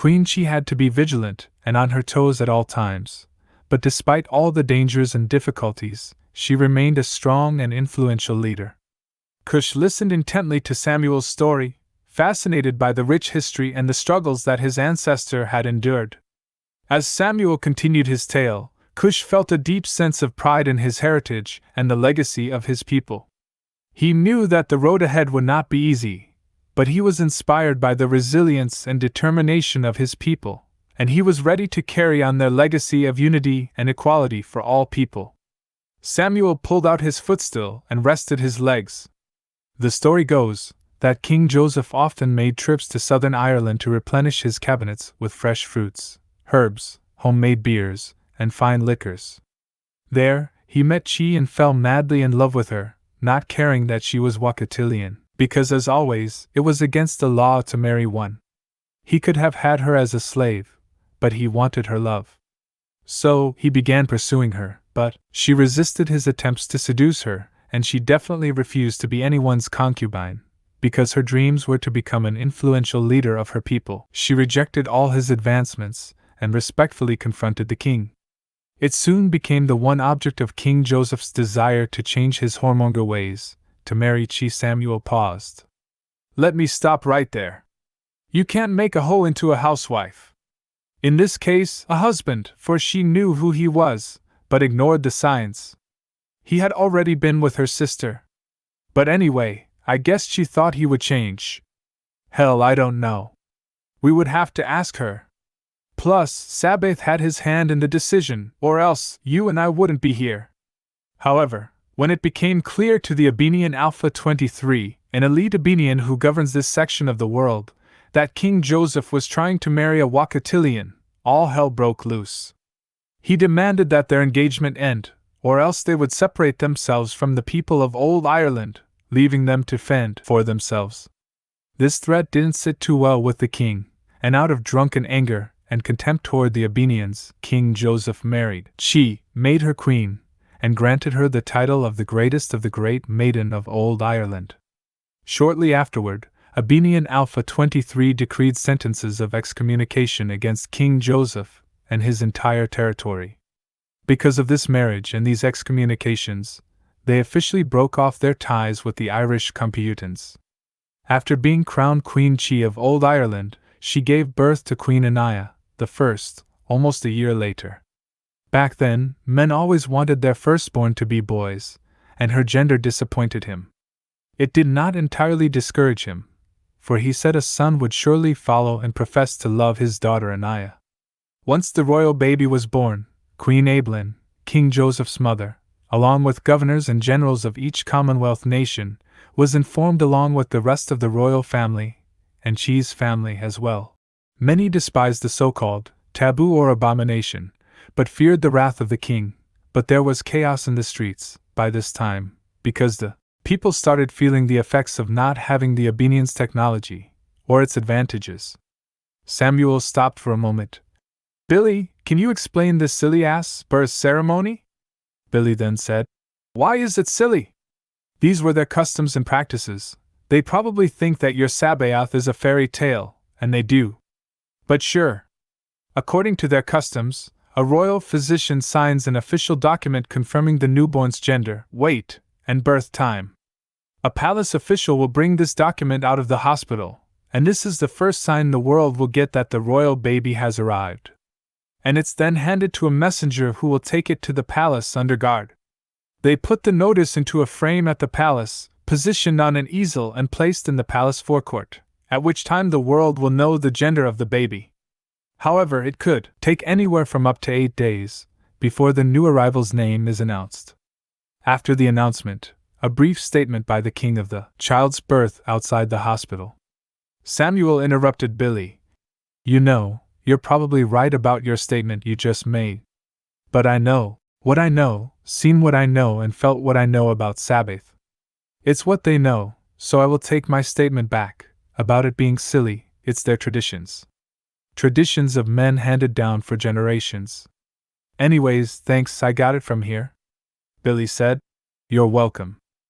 Queen Chi had to be vigilant and on her toes at all times, but despite all the dangers and difficulties, she remained a strong and influential leader. Cush listened intently to Samuel's story, fascinated by the rich history and the struggles that his ancestor had endured. As Samuel continued his tale, Cush felt a deep sense of pride in his heritage and the legacy of his people. He knew that the road ahead would not be easy, but he was inspired by the resilience and determination of his people, and he was ready to carry on their legacy of unity and equality for all people. Samuel pulled out his footstool and rested his legs. The story goes that King Joseph often made trips to southern Ireland to replenish his cabinets with fresh fruits, herbs, homemade beers, and fine liquors. There, he met Chi and fell madly in love with her, not caring that she was Wakatilian, because as always, it was against the law to marry one. He could have had her as a slave, but he wanted her love. So, he began pursuing her, but she resisted his attempts to seduce her, and she definitely refused to be anyone's concubine. Because her dreams were to become an influential leader of her people, she rejected all his advancements and respectfully confronted the king. It soon became the one object of King Joseph's desire to change his whoremonger ways. To marry Chi. Samuel paused. "Let me stop right there. You can't make a hoe into a housewife. In this case, a husband, for she knew who he was, but ignored the signs. He had already been with her sister. But anyway, I guess she thought he would change. Hell, I don't know. We would have to ask her. Plus, Sabaoth had his hand in the decision, or else you and I wouldn't be here." However, when it became clear to the Abenian Alpha 23, an elite Abenian who governs this section of the world, that King Joseph was trying to marry a Wakatilian, all hell broke loose. He demanded that their engagement end, or else they would separate themselves from the people of Old Ireland, leaving them to fend for themselves. This threat didn't sit too well with the king, and out of drunken anger and contempt toward the Abenians, King Joseph married Chi, made her queen, and granted her the title of the greatest of the great maiden of Old Ireland. Shortly afterward, Abenian Alpha 23 decreed sentences of excommunication against King Joseph and his entire territory. Because of this marriage and these excommunications, they officially broke off their ties with the Irish Computans. After being crowned Queen Chi of Old Ireland, she gave birth to Queen Anaya, the first, almost a year later. Back then, men always wanted their firstborn to be boys, and her gender disappointed him. It did not entirely discourage him, for he said a son would surely follow and professed to love his daughter Anaya. Once the royal baby was born, Queen Aebhlin, King Joseph's mother, along with governors and generals of each Commonwealth nation, was informed along with the rest of the royal family, and Chi's family as well. Many despised the so-called taboo or abomination, but feared the wrath of the king. But there was chaos in the streets, by this time, because the people started feeling the effects of not having the Abenians' technology, or its advantages. Samuel stopped for a moment. "Billy, can you explain this silly-ass birth ceremony?" Billy then said. "Why is it silly? These were their customs and practices. They probably think that your Sabaoth is a fairy tale, and they do. But sure. According to their customs, a royal physician signs an official document confirming the newborn's gender, weight, and birth time. A palace official will bring this document out of the hospital, and this is the first sign the world will get that the royal baby has arrived. And it's then handed to a messenger who will take it to the palace under guard. They put the notice into a frame at the palace, positioned on an easel and placed in the palace forecourt, at which time the world will know the gender of the baby. However, it could take anywhere from up to 8 days before the new arrival's name is announced. After the announcement, a brief statement by the king of the child's birth outside the hospital. Samuel interrupted Billy. "You know, you're probably right about your statement you just made. But I know what I know, seen what I know, and felt what I know about Sabaoth. It's what they know, so I will take my statement back, about it being silly. It's their traditions. Traditions of men handed down for generations. Anyways, thanks, I got it from here," Billy said. "You're welcome."